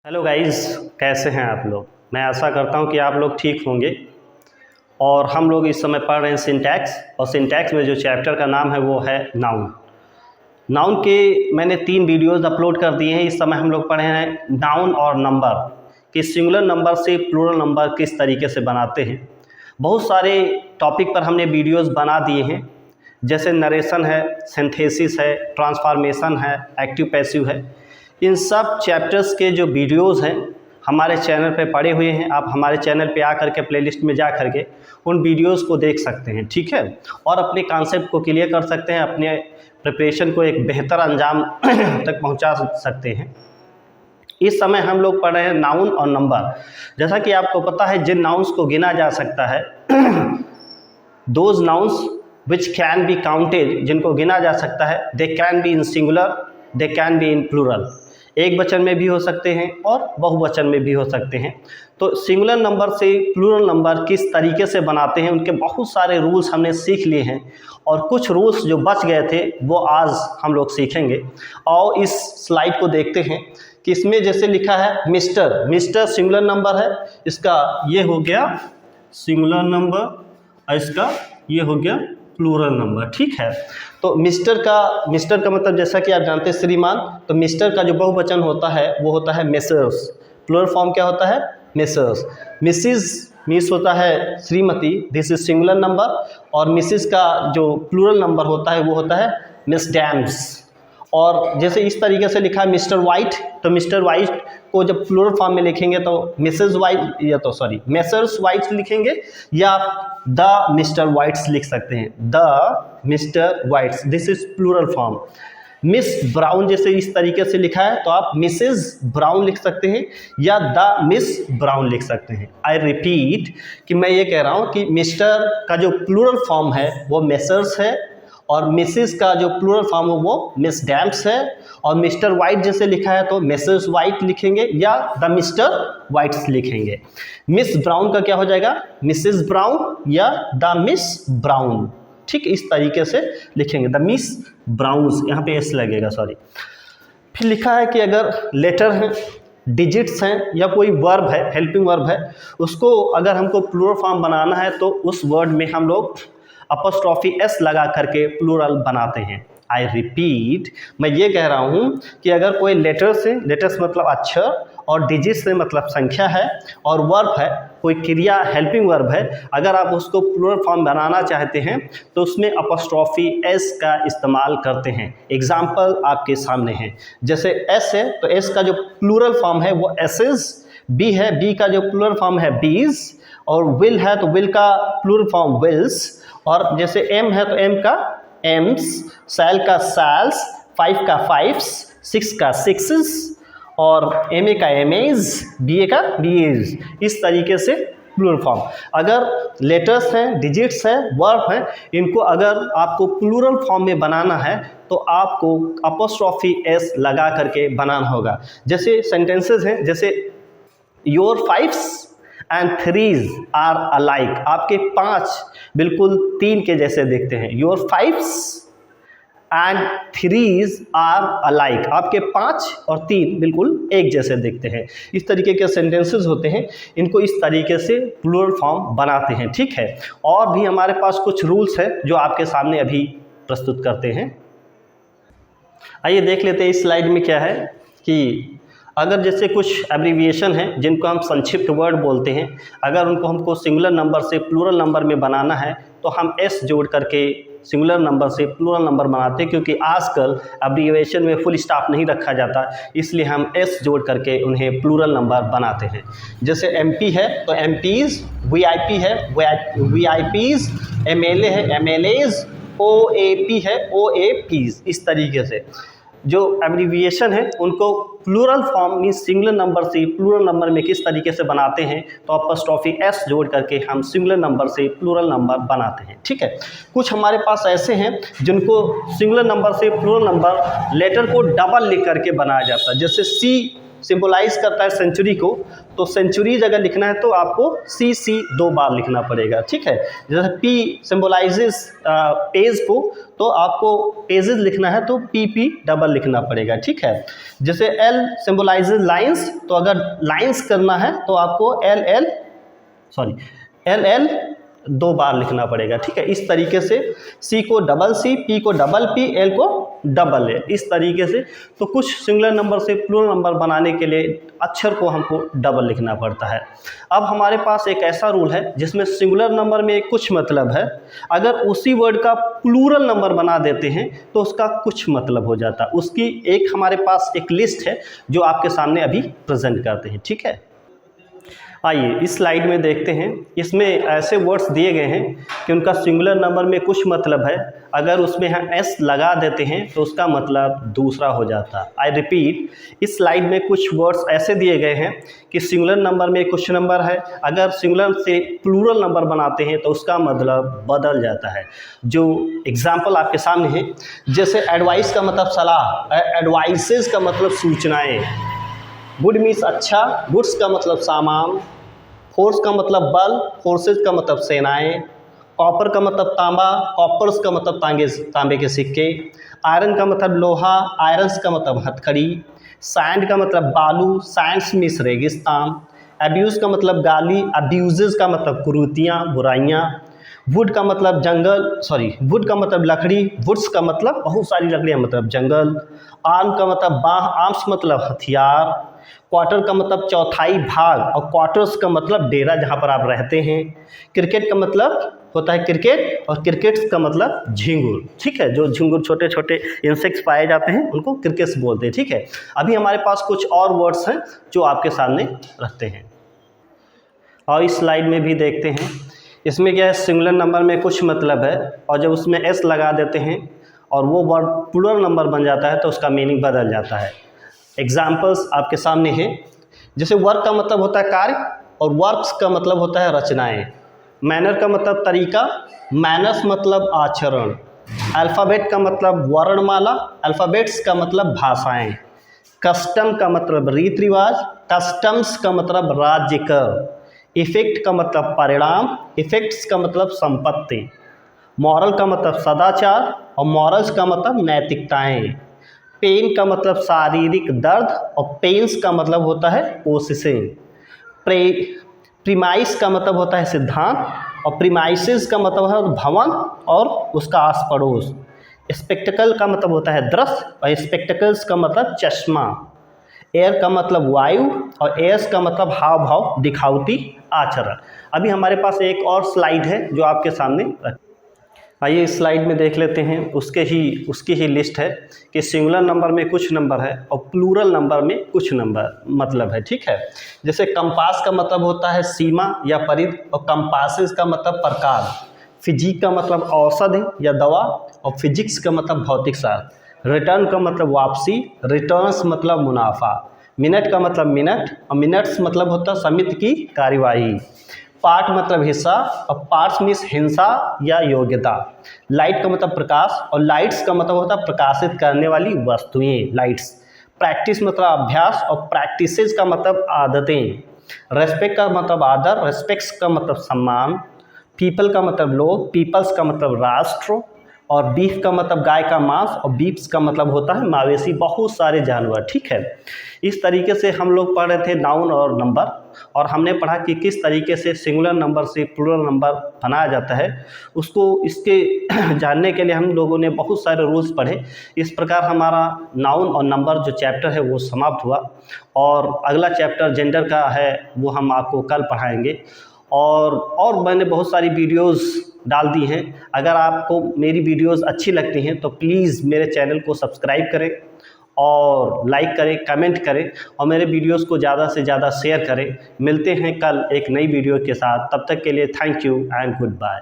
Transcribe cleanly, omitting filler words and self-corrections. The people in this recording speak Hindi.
हेलो गाइस, कैसे हैं आप लोग। मैं आशा करता हूं कि आप लोग ठीक होंगे। और हम लोग इस समय पढ़ रहे हैं सिंटैक्स, और सिंटैक्स में जो चैप्टर का नाम है वो है नाउन। नाउन के मैंने 3 वीडियोस अपलोड कर दिए हैं। इस समय हम लोग पढ़े हैं नाउन और नंबर कि सिंगुलर नंबर से प्लूरल नंबर किस तरीके से बनाते हैं। बहुत सारे टॉपिक पर हमने वीडियोस बना दिए हैं, जैसे नरेशन है, सिंथेसिस है, ट्रांसफॉर्मेशन है, एक्टिव पैसिव है। इन सब चैप्टर्स के जो वीडियोस हैं हमारे चैनल पे पड़े हुए हैं। आप हमारे चैनल पे आकर के प्लेलिस्ट में जा कर के उन वीडियोस को देख सकते हैं, ठीक है। और अपने कॉन्सेप्ट को क्लियर कर सकते हैं, अपने प्रिपरेशन को एक बेहतर अंजाम तक पहुंचा सकते हैं। इस समय हम लोग पढ़ रहे हैं नाउन और नंबर। जैसा कि आपको पता है, जिन नाउन्स को गिना जा सकता है those nouns which can be counted, जिनको गिना जा सकता है, they can be in singular, they can be in plural. एक वचन में भी हो सकते हैं और बहुवचन में भी हो सकते हैं। तो सिंगुलर नंबर से प्लूरल नंबर किस तरीके से बनाते हैं, उनके बहुत सारे रूल्स हमने सीख लिए हैं, और कुछ रूल्स जो बच गए थे वो आज हम लोग सीखेंगे। और इस स्लाइड को देखते हैं कि इसमें जैसे लिखा है मिस्टर, मिस्टर सिंगुलर नंबर है, इसका ये हो गया सिंगुलर नंबर और इसका ये हो गया प्लूरल नंबर, ठीक है। तो मिस्टर का मतलब जैसा कि आप जानते हैं श्रीमान, तो मिस्टर का जो बहुवचन होता है वो होता है मेसर्स। प्लूरल फॉर्म क्या होता है? मेसर्स। मिस होता है Shrimati, this is singular number. और मिसिस का जो प्लूरल नंबर होता है वो होता है मिस डैम्स। और जैसे इस तरीके से लिखा है मिस्टर वाइट, तो मिस्टर वाइट को जब प्लूरल फॉर्म में लिखेंगे तो मिसेस वाइट या तो सॉरी मेसर्स वाइट्स लिखेंगे, या द मिस्टर वाइट्स लिख सकते हैं, the Mr Whites, this is plural form. Miss Brown जैसे इस तरीके से लिखा है तो आप मिसेस ब्राउन लिख सकते हैं या द मिस ब्राउन लिख सकते हैं। आई रिपीट कि मैं ये कह रहा हूँ कि मिस्टर का जो प्लूरल फॉर्म है वो मेसर्स है, और मिसिस का जो प्लूरल फॉर्म है वो मिस डैम्स है, और मिस्टर वाइट जैसे लिखा है तो मिसेस वाइट लिखेंगे या द मिस्टर वाइट्स लिखेंगे। मिस ब्राउन का क्या हो जाएगा? मिसेस ब्राउन या द मिस ब्राउन, ठीक, इस तरीके से लिखेंगे, द मिस ब्राउन्स, यहाँ पे एस लगेगा, सॉरी। फिर लिखा है कि अगर लेटर हैं, डिजिट्स हैं, या कोई वर्ब है, हेल्पिंग वर्ब है, उसको अगर हमको प्लूरल फॉर्म बनाना है तो उस वर्ड में हम लोग अपॉस्ट्रोफी एस लगा करके प्लूरल बनाते हैं। आई रिपीट, मैं ये कह रहा हूँ कि अगर कोई लेटर्स है, लेटर्स मतलब अक्षर, और डिजिट्स से मतलब संख्या है, और वर्ब है, कोई क्रिया हेल्पिंग वर्ब है, अगर आप उसको प्लूरल फॉर्म बनाना चाहते हैं तो उसमें अपॉस्ट्रोफी एस का इस्तेमाल करते हैं। एग्जाम्पल आपके सामने हैं, जैसे एस है तो एस का जो प्लूरल फॉर्म है वो एसेस, बी है, बी का जो प्लूरल फॉर्म है बीज, और विल है तो विल का प्लूरल फॉर्म विल्स, और जैसे एम है तो एम का एम्स, सैल का सैल्स, 5 का फाइव्स, 6 का सिक्सेस, और एम ए का एमेज, बी ए का बीएज, इस तरीके से प्लूरल फॉर्म। अगर लेटर्स हैं, डिजिट्स हैं, वर्ब हैं, इनको अगर आपको प्लूरल फॉर्म में बनाना है तो आपको अपॉस्ट्रोफी एस लगा करके बनाना होगा। जैसे सेंटेंसेस हैं, जैसे योर 5 एंड 3 आर अलाइक, आपके 5 बिल्कुल 3 के जैसे दिखते हैं। योर 5 एंड 3 आर अलाइक, आपके 5 और 3 बिल्कुल एक जैसे दिखते हैं। इस तरीके के सेंटेंसेस होते हैं, इनको इस तरीके से प्लूरल फॉर्म बनाते हैं, ठीक है। और भी हमारे पास कुछ रूल्स हैं जो आपके सामने अभी प्रस्तुत करते हैं। आइए देख लेते हैं इस स्लाइड में क्या है कि अगर जैसे कुछ एब्रीविएशन हैं जिनको हम संक्षिप्त वर्ड बोलते हैं, अगर उनको हमको सिंगुलर नंबर से प्लूरल नंबर में बनाना है तो हम एस जोड़ करके सिंगुलर नंबर से प्लूरल नंबर बनाते हैं, क्योंकि आजकल एब्रीविएशन में फुल स्टॉप नहीं रखा जाता, इसलिए हम एस जोड़ करके उन्हें प्लूरल नंबर बनाते हैं। जैसे एमपी है तो एमपीज, वीआईपी है वीआईपीज, एमएलए है एमएलएज, ओएपी है ओएपीज। इस तरीके से जो एब्रीविएशन है उनको plural form means singular number से प्लूरल नंबर में किस तरीके से बनाते हैं, तो अपॉस्ट्रोफी एस जोड़ करके हम सिंगुलर नंबर से प्लूरल नंबर बनाते हैं, ठीक है। कुछ हमारे पास ऐसे हैं जिनको सिंगुलर नंबर से प्लूरल नंबर लेटर को डबल लिख करके बनाया जाता है। जैसे सिंबलाइज करता है सेंचुरी को, तो सेंचुरीज अगर लिखना है तो आपको सी 2 बार लिखना पड़ेगा, ठीक है। जैसे पी सिंबलाइजेस पेज को, तो आपको पेजेस लिखना है तो पी डबल लिखना पड़ेगा, ठीक है। जैसे एल सिंबलाइजेस लाइंस, तो अगर लाइंस करना है तो आपको एल 2 बार लिखना पड़ेगा, ठीक है। इस तरीके से सी को डबल सी, पी को डबल पी, एल को डबल एल, इस तरीके से। तो कुछ सिंगुलर नंबर से प्लूरल नंबर बनाने के लिए अक्षर को हमको डबल लिखना पड़ता है। अब हमारे पास एक ऐसा रूल है जिसमें सिंगुलर नंबर में कुछ मतलब है, अगर उसी वर्ड का प्लूरल नंबर बना देते हैं तो उसका कुछ मतलब हो जाता है। उसकी एक हमारे पास एक लिस्ट है जो आपके सामने अभी प्रेजेंट करते हैं, ठीक है। आइए इस स्लाइड में देखते हैं, इसमें ऐसे वर्ड्स दिए गए हैं कि उनका सिंगुलर नंबर में कुछ मतलब है, अगर उसमें हम एस लगा देते हैं तो उसका मतलब दूसरा हो जाता है। आई रिपीट, इस स्लाइड में कुछ वर्ड्स ऐसे दिए गए हैं कि सिंगुलर नंबर में कुछ नंबर है, अगर सिंगुलर से प्लूरल नंबर बनाते हैं तो उसका मतलब बदल जाता है। जो एग्जाम्पल आपके सामने है, जैसे एडवाइस का मतलब सलाह, एडवाइसेस का मतलब सूचनाएँ, गुड मीन्स अच्छा, गुड्स का मतलब सामान, फोर्स का मतलब बल, फोर्सेस का मतलब सेनाएं, कॉपर का मतलब तांबा, कॉपर्स का मतलब तांबे के सिक्के, आयरन का मतलब लोहा, आयरन्स का मतलब हथकड़ी, सैंड का मतलब बालू, सैंड्स मीन्स रेगिस्तान, अब्यूज़ का मतलब गाली, अब्यूजेस का मतलब कुरीतियाँ, बुराइयाँ, वुड का मतलब वुड का मतलब लकड़ी, वुड्स का मतलब बहुत सारी लकड़ियाँ मतलब जंगल, आर्म का मतलब बाह, आर्म्स मतलब हथियार, क्वार्टर का मतलब चौथाई भाग, और क्वार्टर्स का मतलब डेरा जहाँ पर आप रहते हैं, क्रिकेट का मतलब होता है क्रिकेट, और क्रिकेट्स का मतलब झिंगुर, ठीक है। जो झिंगुर छोटे छोटे इंसेक्ट्स पाए जाते हैं उनको क्रिकेट्स बोलते हैं, ठीक है। अभी हमारे पास कुछ और वर्ड्स हैं जो आपके सामने रखते हैं, और इस स्लाइड में भी देखते हैं। इसमें क्या है, सिंगुलर नंबर में कुछ मतलब है, और जब उसमें एस लगा देते हैं और वो वर्ड प्लूरल नंबर बन जाता है तो उसका मीनिंग बदल जाता है। एग्जाम्पल्स आपके सामने हैं, जैसे वर्क का मतलब होता है कार्य, और वर्क्स का मतलब होता है रचनाएं। मैनर का मतलब तरीका, मैनर्स मतलब आचरण। अल्फ़ाबेट का मतलब वर्णमाला, अल्फ़ाबेट्स का मतलब भाषाएं। कस्टम का मतलब रीति रिवाज, कस्टम्स का मतलब राज्य कर। इफेक्ट का मतलब परिणाम, इफेक्ट्स का मतलब संपत्ति। मॉरल का मतलब सदाचार, और मॉरल्स का मतलब नैतिकताएं। पेन का मतलब शारीरिक दर्द, और पेन्स का मतलब होता है कोशिशें। प्रीमाइस का मतलब होता है सिद्धांत, और प्रीमाइसेस का मतलब है भवन और उसका आस पड़ोस। स्पेक्टिकल का मतलब होता है दृश्य, और स्पेक्टिकल्स का मतलब चश्मा। एयर का मतलब वायु, और एयर्स का मतलब हाव भाव, दिखावटी आचरण। अभी हमारे पास एक और स्लाइड है जो आपके सामने, आइए इस स्लाइड में देख लेते हैं। उसकी ही लिस्ट है कि सिंगुलर नंबर में कुछ नंबर है और प्लूरल नंबर में कुछ नंबर मतलब है, ठीक है। जैसे कंपास का मतलब होता है सीमा या परिधि, और कंपासेस का मतलब प्रकार। फिजिक का मतलब औषधि या दवा, और फिजिक्स का मतलब भौतिक शास्त्र। रिटर्न का मतलब वापसी, रिटर्न्स मतलब मुनाफा। मिनट का मतलब मिनट, और मिनट्स मतलब होता है समिति की कार्यवाही। पार्ट मतलब हिस्सा, और पार्ट्स मीन्स हिंसा या योग्यता। लाइट का मतलब प्रकाश, और लाइट्स का मतलब होता है प्रकाशित करने वाली वस्तुएं, लाइट्स। प्रैक्टिस मतलब अभ्यास, और प्रैक्टिसेस का मतलब आदतें। रेस्पेक्ट का मतलब आदर, रेस्पेक्ट्स का मतलब सम्मान। पीपल का मतलब लोग, पीपल्स का मतलब राष्ट्र। और बीफ का मतलब गाय का मांस, और बीफ्स का मतलब होता है मवेशी, बहुत सारे जानवर, ठीक है। इस तरीके से हम लोग पढ़ रहे थे नाउन और नंबर, और हमने पढ़ा कि किस तरीके से सिंगुलर नंबर से प्लूरल नंबर बनाया जाता है। इसके जानने के लिए हम लोगों ने बहुत सारे रूल्स पढ़े। इस प्रकार हमारा नाउन और नंबर जो चैप्टर है वो समाप्त हुआ, और अगला चैप्टर जेंडर का है वो हम आपको कल पढ़ाएंगे। और मैंने बहुत सारी वीडियोस डाल दी हैं। अगर आपको मेरी वीडियोस अच्छी लगती हैं तो प्लीज़ मेरे चैनल को सब्सक्राइब करें, और लाइक करें, कमेंट करें, और मेरे वीडियोस को ज़्यादा से ज़्यादा शेयर करें। मिलते हैं कल एक नई वीडियो के साथ, तब तक के लिए thank you and good bye.